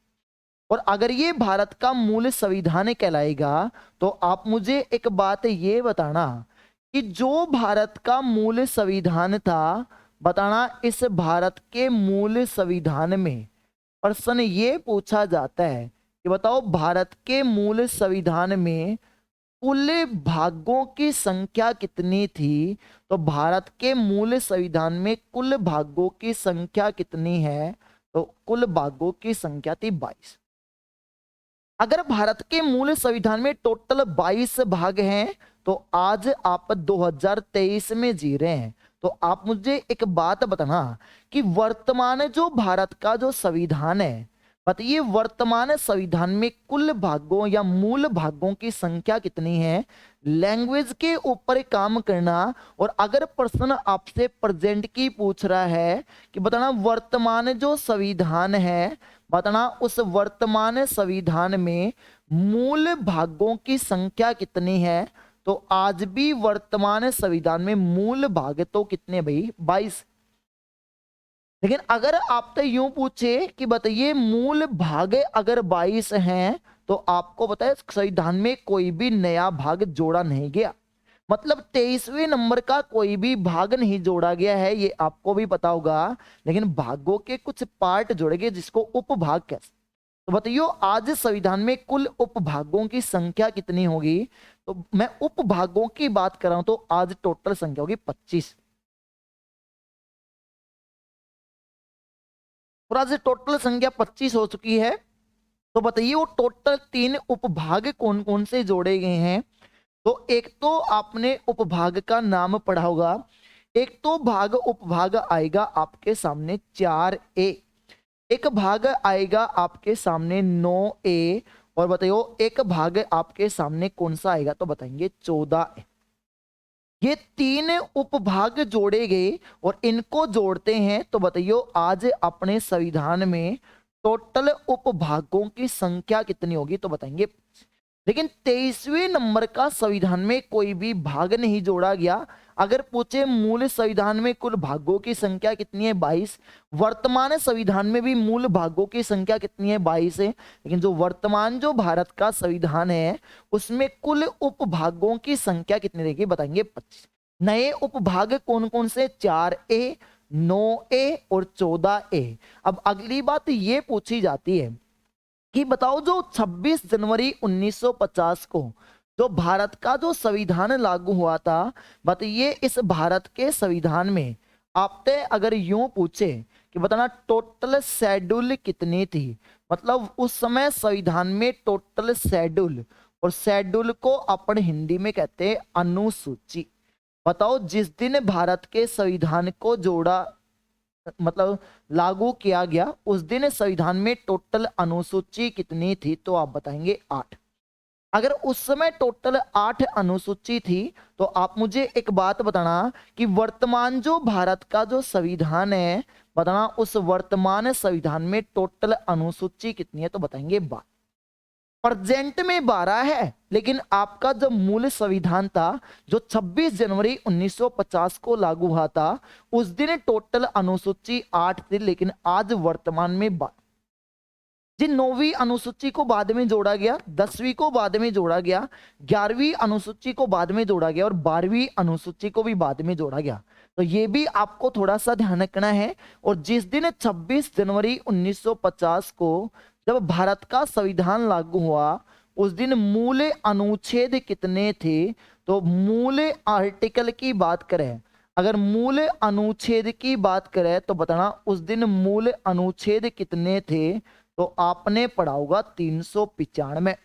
Speaker 1: और अगर ये भारत का मूल संविधान कहलाएगा तो आप मुझे एक बात ये बताना कि जो भारत का मूल संविधान था, बताना इस भारत के मूल संविधान में प्रश्न ये पूछा जाता है कि बताओ भारत के मूल संविधान में कुल भागों की संख्या कितनी थी? तो भारत के मूल संविधान में कुल भागों की संख्या कितनी है? तो कुल भागों की संख्या थी 22। अगर भारत के मूल संविधान में टोटल 22 भाग हैं तो आज आप 2023 में जी रहे हैं। तो आप मुझे एक बात बताना कि वर्तमान जो भारत का जो संविधान है, बताइए वर्तमान संविधान में कुल भागों या मूल भागों की संख्या कितनी है? लैंग्वेज के ऊपर काम करना। और अगर प्रश्न आपसे प्रेजेंट की पूछ रहा है कि बताना वर्तमान जो संविधान है, बताना उस वर्तमान संविधान में मूल भागों की संख्या कितनी है? तो आज भी वर्तमान संविधान में मूल भाग तो कितने भाई? 22। लेकिन अगर आपसे यूं पूछे कि बताइए मूल भाग अगर 22 हैं तो आपको बताए संविधान में कोई भी नया भाग जोड़ा नहीं गया, मतलब 23वें नंबर का कोई भी भाग नहीं जोड़ा गया है, ये आपको भी पता होगा। लेकिन भागों के कुछ पार्ट जोड़े गए जिसको उपभाग कहते। तो बताइए आज संविधान में कुल उपभागों की संख्या कितनी होगी? तो मैं उपभागों की बात कर रहा हूं तो आज टोटल संख्या होगी 25। और आज टोटल संख्या 25 हो चुकी है। तो बताइए वो टोटल 3 उपभाग कौन कौन से जोड़े गए हैं? तो एक तो आपने उपभाग का नाम पढ़ा होगा। एक तो भाग उपभाग आएगा आपके सामने 4A, एक भाग आएगा आपके सामने 9A, और बताइए एक भाग आपके सामने कौन सा आएगा? तो बताएंगे 14A। ये 3 उपभाग जोड़े गए और इनको जोड़ते हैं तो बताइए आज अपने संविधान में टोटल उपभागों की संख्या कितनी होगी? तो बताएंगे। लेकिन 23वें नंबर का संविधान में कोई भी भाग नहीं जोड़ा गया। अगर पूछे मूल संविधान में कुल भागों की संख्या कितनी है? 22। वर्तमान संविधान में भी मूल भागों की संख्या कितनी है? 22 है। लेकिन जो वर्तमान जो भारत का संविधान है उसमें कुल उपभागों की संख्या कितनी रहेगी? बताएंगे 25। नए उपभाग कौन कौन से? 4A, 9A और 14A। अब अगली बात ये पूछी जाती है कि बताओ जो 26 जनवरी 1950 को जो भारत का जो संविधान लागू हुआ था, बताइए इस भारत के संविधान में आपसे अगर यूं पूछे कि बताना टोटल शेड्यूल कितनी थी, मतलब उस समय संविधान में टोटल शेड्यूल, और शेड्यूल को अपन हिंदी में कहते हैं अनुसूची। बताओ जिस दिन भारत के संविधान को जोड़ा, मतलब लागू किया गया, उस दिन संविधान में टोटल अनुसूची कितनी थी, तो आप बताएंगे 8। अगर उस समय टोटल 8 अनुसूची थी, तो आप मुझे एक बात बताना कि वर्तमान जो भारत का जो संविधान है, बताना उस वर्तमान संविधान में टोटल अनुसूची कितनी है, तो बताएंगे 12। प्रेजेंट में 12 है, लेकिन आपका जो मूल संविधान था जो 26 जनवरी 1950 को लागू हुआ था, उस दिन टोटल अनुसूची 8 थी, लेकिन आज वर्तमान में 12। जी 9वीं अनुसूची को बाद में जोड़ा गया, 10वीं को बाद में जोड़ा गया, 11वीं अनुसूची को बाद में जोड़ा गया, और 12वीं अनुसूची को भी बाद में जोड़ा गया। तो ये भी आपको थोड़ा सा ध्यान रखना है। और जिस दिन 26 जनवरी 1950 को जब भारत का संविधान लागू हुआ, उस दिन मूल अनुच्छेद कितने थे, तो मूल आर्टिकल की बात करें, अगर मूल अनुच्छेद की बात करें तो बताना उस दिन मूल अनुच्छेद कितने थे, तो आपने पढ़ा होगा 395।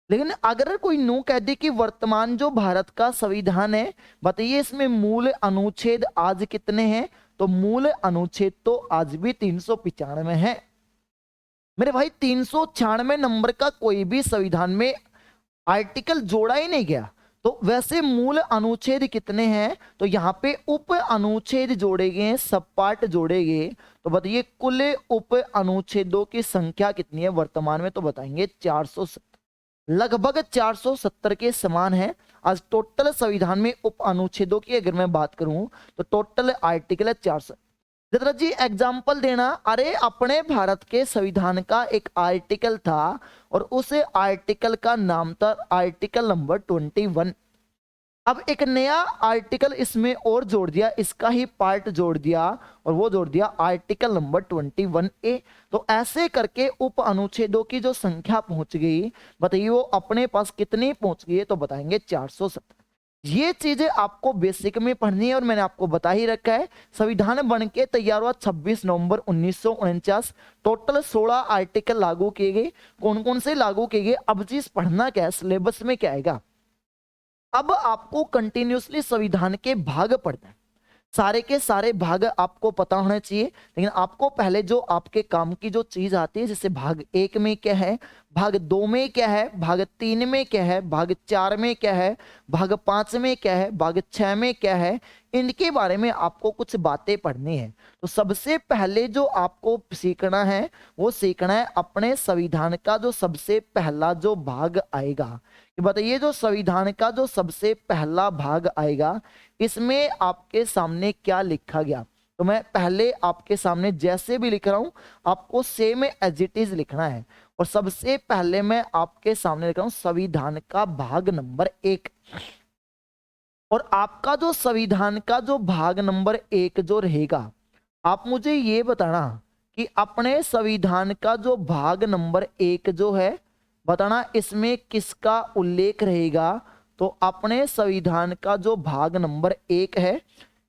Speaker 1: लेकिन अगर कोई नो कह दे कि वर्तमान जो भारत का संविधान है, बताइए इसमें मूल अनुच्छेद आज कितने हैं, तो मूल अनुच्छेद तो आज भी 395 है। मेरे भाई 396 नंबर का कोई भी संविधान में आर्टिकल जोड़ा ही नहीं गया। तो वैसे मूल अनुच्छेद कितने हैं, तो यहाँ पे उप अनुच्छेद जोड़े गए, सब पार्ट जोड़े गए। तो बताइए कुल उप अनुच्छेदों की संख्या कितनी है वर्तमान में, तो बताएंगे 470, लगभग 470 के समान है। आज टोटल संविधान में उप अनुच्छेदों की अगर मैं बात करूं तो टोटल आर्टिकल है 400। जरा जी एग्जाम्पल देना, अरे अपने भारत के संविधान का एक आर्टिकल था और उस आर्टिकल का नाम था आर्टिकल नंबर 21। अब एक नया आर्टिकल इसमें और जोड़ दिया, इसका ही पार्ट जोड़ दिया, और वो जोड़ दिया आर्टिकल नंबर 21A। तो ऐसे करके उप अनुच्छेदों की जो संख्या पहुंच गई, बताइए वो अपने पास कितनी पहुंच गई है, तो बताएंगे 470। ये चीजें आपको बेसिक में पढ़नी है, और मैंने आपको बता ही रखा है। संविधान बन के तैयार हुआ 26 नवंबर 1949। टोटल 16 आर्टिकल लागू किए गए। कौन कौन से लागू किए गए, अब चीज पढ़ना क्या है, सिलेबस में क्या आएगा। अब आपको कंटिन्यूसली संविधान के भाग पढ़ना है, सारे के सारे भाग आपको पता होना चाहिए। लेकिन आपको पहले जो आपके काम की जो चीज आती है, जैसे भाग 1 में क्या है, भाग 2 में क्या है, भाग 3 में क्या है, भाग 4 में क्या है, भाग 5 में क्या है, भाग 6 में क्या है, इनके बारे में आपको कुछ बातें पढ़नी है। तो सबसे पहले जो आपको सीखना है, वो सीखना है अपने संविधान का जो सबसे पहला जो भाग आएगा। कि बताइए जो संविधान का जो सबसे पहला भाग आएगा, इसमें आपके सामने क्या लिखा गया। तो मैं पहले आपके सामने जैसे भी लिख रहा हूं, आपको सेम एज इट इज लिखना है। और सबसे पहले मैं आपके सामने लिख रहा हूं संविधान का भाग नंबर 1। और आपका जो संविधान का जो भाग नंबर 1 जो रहेगा, आप मुझे ये बताना कि अपने संविधान का जो भाग नंबर 1 जो है, बताना इसमें किसका उल्लेख रहेगा। तो अपने संविधान का जो भाग नंबर 1 है,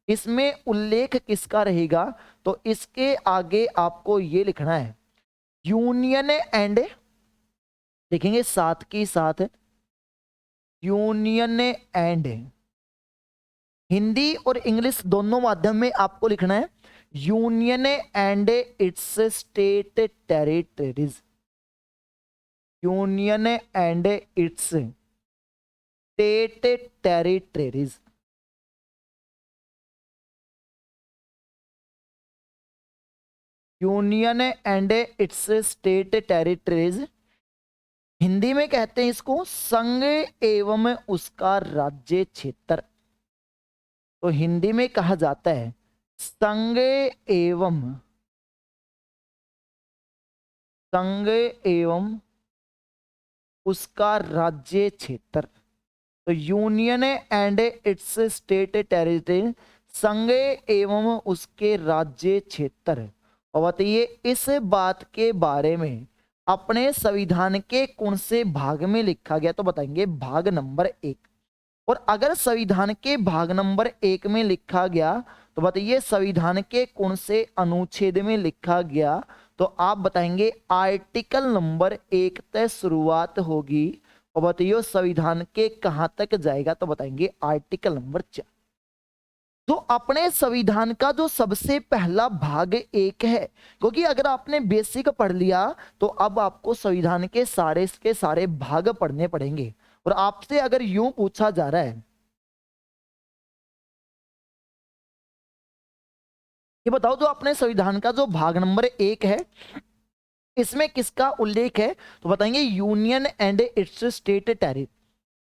Speaker 1: इसमें उल्लेख किसका रहेगा, तो इसके आगे आपको ये लिखना है यूनियन एंड, लिखेंगे साथ की साथ यूनियन एंड, हिंदी और इंग्लिश दोनों माध्यम में आपको लिखना है union and it's state territories, union and it's state territories. Union and it's state territories, Hindi में कहते हैं इसको संघ एवं उसका राज्य क्षेत्र। तो हिंदी में कहा जाता है संघ एवं उसका राज्य क्षेत्र। तो union and it's state territory, संघ एवं उसके राज्य क्षेत्र। और बताइए इस बात के बारे में अपने संविधान के कौन से भाग में लिखा गया, तो बताएंगे भाग नंबर 1। और अगर संविधान के भाग नंबर 1 में लिखा गया, तो बताइए संविधान के कौन से अनुच्छेद में लिखा गया? तो आप बताएंगे आर्टिकल नंबर 1 से शुरुआत होगी और बताइए संविधान के कहां तक जाएगा? तो बताएंगे आर्टिकल नंबर 4। तो अपने संविधान का जो सबसे पहला भाग 1 है, क्योंकि अगर आपने बेसिक पढ़ लिया तो अब आपको संविधान के सारे भाग पढ़ने पड़ेंगे। और आपसे अगर यूं पूछा जा रहा है ये बताओ, जो अपने संविधान का जो भाग नंबर 1 है इसमें किसका उल्लेख है? तो बताएंगे union and it's state territory,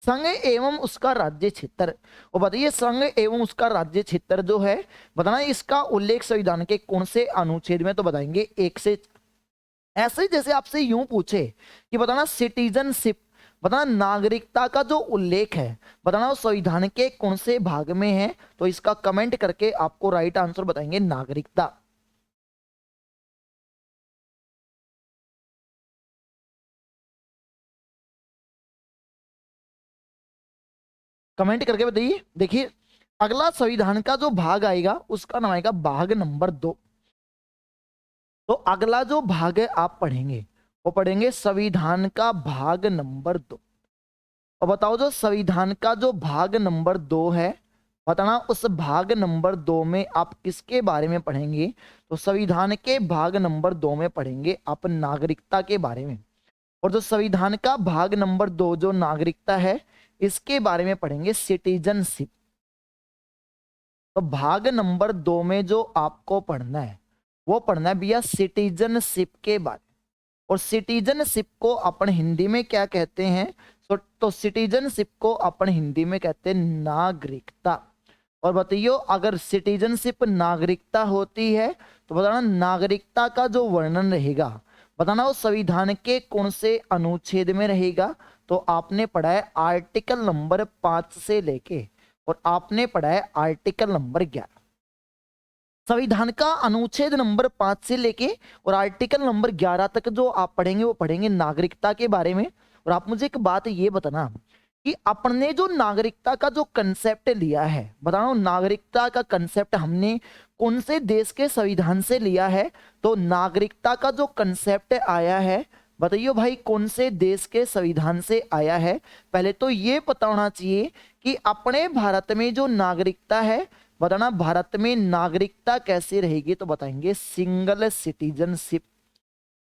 Speaker 1: संघ एवं उसका राज्य क्षेत्र। और बताइए संघ एवं उसका राज्य क्षेत्र जो है, बताना इसका उल्लेख संविधान के कौन से अनुच्छेद में? तो बताएंगे 1 से। ऐसे जैसे आपसे यूं पूछे कि बताना सिटीजनशिप, बताना नागरिकता का जो उल्लेख है, बताना वो संविधान के कौन से भाग में है? तो इसका कमेंट करके आपको राइट आंसर बताएंगे नागरिकता। कमेंट करके बताइए। देखिए अगला संविधान का जो भाग आएगा उसका नाम आएगा भाग नंबर 2। तो अगला जो भाग है आप पढ़ेंगे वो पढ़ेंगे संविधान का भाग नंबर 2। और बताओ जो संविधान का जो भाग नंबर 2 है, बताना उस भाग नंबर 2 में आप किसके बारे में पढ़ेंगे? तो संविधान के भाग नंबर 2 में पढ़ेंगे आप नागरिकता के बारे में। और जो संविधान का भाग नंबर 2 जो नागरिकता है इसके बारे में पढ़ेंगे सिटीजनशिप। तो भाग नंबर 2 में जो आपको पढ़ना है वो पढ़ना है भैया सिटीजनशिप के बारे में। और सिटीजनशिप को अपन हिंदी में क्या कहते हैं? तो सिटीजनशिप को अपन हिंदी में कहते हैं नागरिकता। और बताइयो अगर सिटीजनशिप नागरिकता होती है तो बताना नागरिकता का जो वर्णन रहेगा, बताना वो संविधान के कौन से अनुच्छेद में रहेगा? तो आपने पढ़ा है आर्टिकल नंबर 5 से लेके और आपने पढ़ा है आर्टिकल नंबर 11। संविधान का अनुच्छेद नंबर 5 से लेके और आर्टिकल नंबर 11 तक जो आप पढ़ेंगे वो पढ़ेंगे नागरिकता के बारे में। और आप मुझे एक बात ये बताना कि अपने जो नागरिकता का जो कंसेप्ट लिया है, बताओ नागरिकता का कंसेप्ट हमने कौन से देश के संविधान से लिया है? तो नागरिकता का जो कंसेप्ट आया है, बताइए भाई कौन से देश के संविधान से आया है? पहले तो ये पता होना चाहिए कि अपने भारत में जो नागरिकता है, बताना भारत में नागरिकता कैसे रहेगी? तो बताएंगे सिंगल सिटीजनशिप।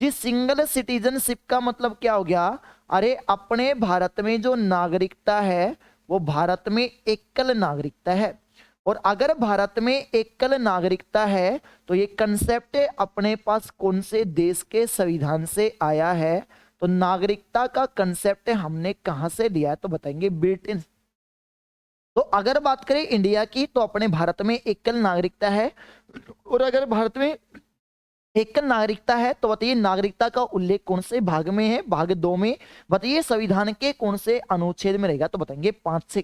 Speaker 1: जी सिंगल सिटीजनशिप का मतलब क्या हो गया? अरे अपने भारत में जो नागरिकता है वो भारत में एकल नागरिकता है। और अगर भारत में एकल नागरिकता है तो ये कंसेप्ट अपने पास कौन से देश के संविधान से आया है? तो नागरिकता का कंसेप्ट हमने कहां से लिया है? तो बताएंगे ब्रिटेन। तो अगर बात करें इंडिया की तो अपने भारत में एकल नागरिकता है। और अगर भारत में एकल नागरिकता है तो बताइए नागरिकता का उल्लेख कौन से भाग में है? भाग 2 में। बताइए संविधान के कौन से अनुच्छेद में रहेगा? तो बताएंगे 5 से।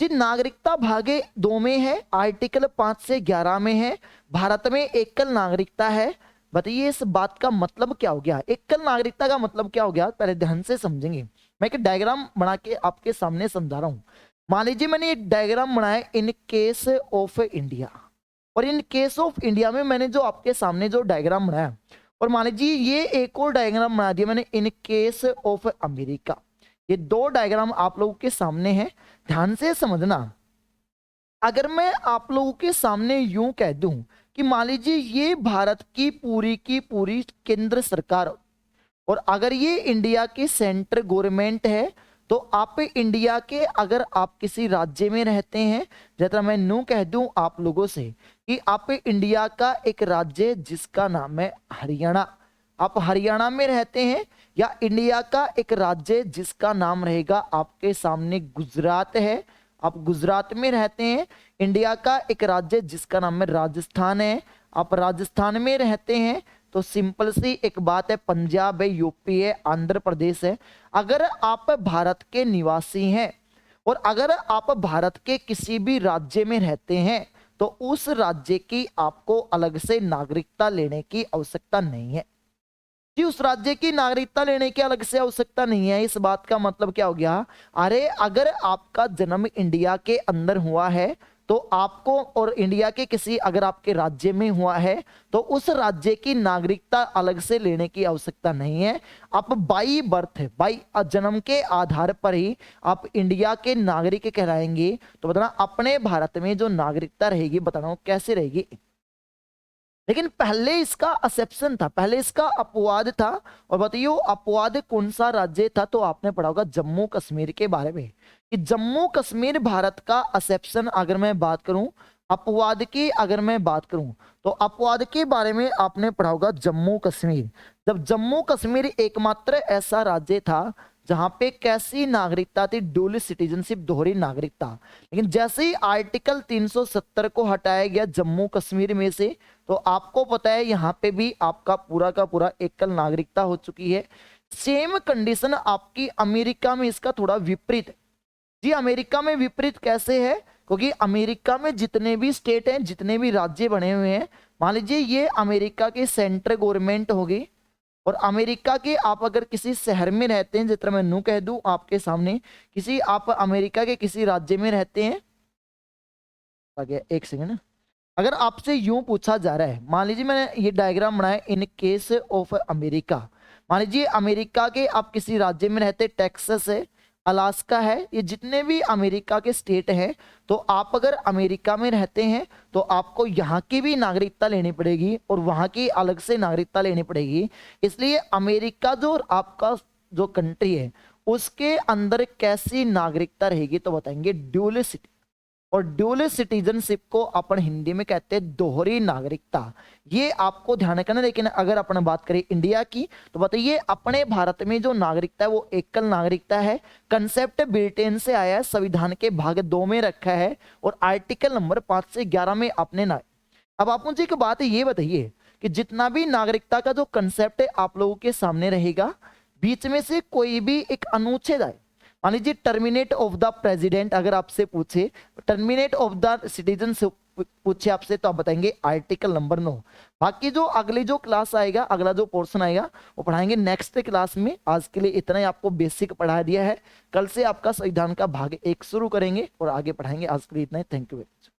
Speaker 1: जी नागरिकता भाग 2 में है, आर्टिकल 5 से 11 में है। भारत में एकल नागरिकता है। बताइए इस बात का मतलब क्या हो गया? एकल नागरिकता का मतलब क्या हो गया? पहले ध्यान से समझेंगे। मैं एक डायग्राम बना के आपके सामने समझा रहा हूं। मान लीजिए मैंने एक डायग्राम बनाया इन केस ऑफ इंडिया, और इन केस ऑफ इंडिया में मैंने जो आपके सामने जो डायग्राम बनाया, और मान लीजिए ये एक और डायग्राम बना दिया मैंने इन केस ऑफ अमेरिका। ये 2 डायग्राम आप लोगों के सामने हैं, ध्यान से समझना। अगर मैं आप लोगों के सामने यूं कह दूं कि मान लीजिए ये भारत की पूरी केंद्र सरकार, और अगर ये इंडिया की सेंट्रल गवर्नमेंट है, तो आप इंडिया के अगर आप किसी राज्य में रहते हैं, जैसा मैं यूं कह दूं आप लोगों से कि आप इंडिया का एक राज्य जिसका नाम है हरियाणा, आप हरियाणा में रहते हैं, या इंडिया का एक राज्य जिसका नाम रहेगा आपके सामने गुजरात है, आप गुजरात में रहते हैं। इंडिया का एक राज्य जिसका नाम है राजस्थान है, आप राजस्थान में रहते हैं। तो सिंपल सी एक बात है, पंजाब है, यूपी है, आंध्र प्रदेश है। अगर आप भारत के निवासी हैं और अगर आप भारत के किसी भी राज्य में रहते हैं तो उस राज्य की आपको अलग से नागरिकता लेने की आवश्यकता नहीं है। जी उस राज्य की नागरिकता लेने की अलग से आवश्यकता नहीं है। इस बात का मतलब क्या हो गया? अरे अगर आपका जन्म इंडिया के अंदर हुआ है तो आपको और इंडिया के किसी अगर आपके राज्य में हुआ है तो उस राज्य की नागरिकता अलग से लेने की आवश्यकता नहीं है। आप बाई बर्थ, बाई जन्म के आधार पर ही आप इंडिया के नागरिक कहलाएंगे। तो बताना अपने भारत में जो नागरिकता रहेगी, बताना कैसे रहेगी। लेकिन पहले इसका एक्सेप्शन था, पहले इसका अपवाद था। और बताइए अपवाद कौन सा राज्य था, तो आपने पढ़ा होगा जम्मू कश्मीर के बारे में, कि जम्मू कश्मीर भारत का एक्सेप्शन अगर मैं बात करूं, अपवाद की अगर मैं बात करूं, तो अपवाद के बारे में आपने पढ़ा होगा जम्मू कश्मीर। जब जम्मू कश्मीर एकमात्र ऐसा राज्य था जहां पे कैसी नागरिकता थी, डुअल सिटीजनशिप, दोहरी नागरिकता। लेकिन जैसे ही आर्टिकल 370 को हटाया गया जम्मू कश्मीर में से, तो आपको पता है यहां पे भी आपका पूरा का पूरा एकल नागरिकता हो चुकी है। सेम कंडीशन आपकी अमेरिका में इसका थोड़ा विपरीत है। जी अमेरिका में विपरीत कैसे है, क्योंकि अमेरिका में जितने भी स्टेट हैं, जितने भी राज्य बने हुए हैं, मान लीजिए ये अमेरिका की सेंट्रल गवर्नमेंट होगी, और अमेरिका के आप अगर किसी शहर में रहते हैं, जिस तरह मैं नू कह दूं आपके सामने, किसी आप अमेरिका के किसी राज्य में रहते हैं, आगे एक सेकंड, अगर आपसे यूं पूछा जा रहा है, मान लीजिए मैंने ये डायग्राम बनाया इन केस ऑफ अमेरिका, मान लीजिए अमेरिका के आप किसी राज्य में रहते, टेक्सास है, अलास्का है, ये जितने भी अमेरिका के स्टेट हैं, तो आप अगर अमेरिका में रहते हैं तो आपको यहाँ की भी नागरिकता लेनी पड़ेगी और वहाँ की अलग से नागरिकता लेनी पड़ेगी। इसलिए अमेरिका जो आपका जो कंट्री है उसके अंदर कैसी नागरिकता रहेगी, तो बताएंगे ड्यूल सिटी। और ड्यूल सिटीजनशिप को अपन हिंदी में कहते हैं दोहरी नागरिकता, ये आपको ध्यान रखना। लेकिन अगर अपन बात करें इंडिया की, तो बताइए अपने भारत में जो नागरिकता है वो एकल नागरिकता है। कंसेप्ट ब्रिटेन से आया है, संविधान के भाग 2 में रखा है और आर्टिकल नंबर 5 से 11 में अपने ना। अब आप मुझे एक बात ये बताइए कि जितना भी नागरिकता का जो कंसेप्ट है आप लोगों के सामने रहेगा, बीच में से कोई भी एक अनुच्छेद आए, मान लीजिए टर्मिनेट ऑफ द प्रेसिडेंट अगर आपसे पूछे, टर्मिनेट ऑफ द सिटीजन से पूछे आपसे, तो आप बताएंगे आर्टिकल नंबर 9। बाकी जो अगली जो क्लास आएगा, अगला जो पोर्शन आएगा वो पढ़ाएंगे नेक्स्ट क्लास में। आज के लिए इतना ही आपको बेसिक पढ़ा दिया है, कल से आपका संविधान का भाग 1 शुरू करेंगे और आगे पढ़ाएंगे। आज के लिए इतना ही, थैंक यू वेरी मच।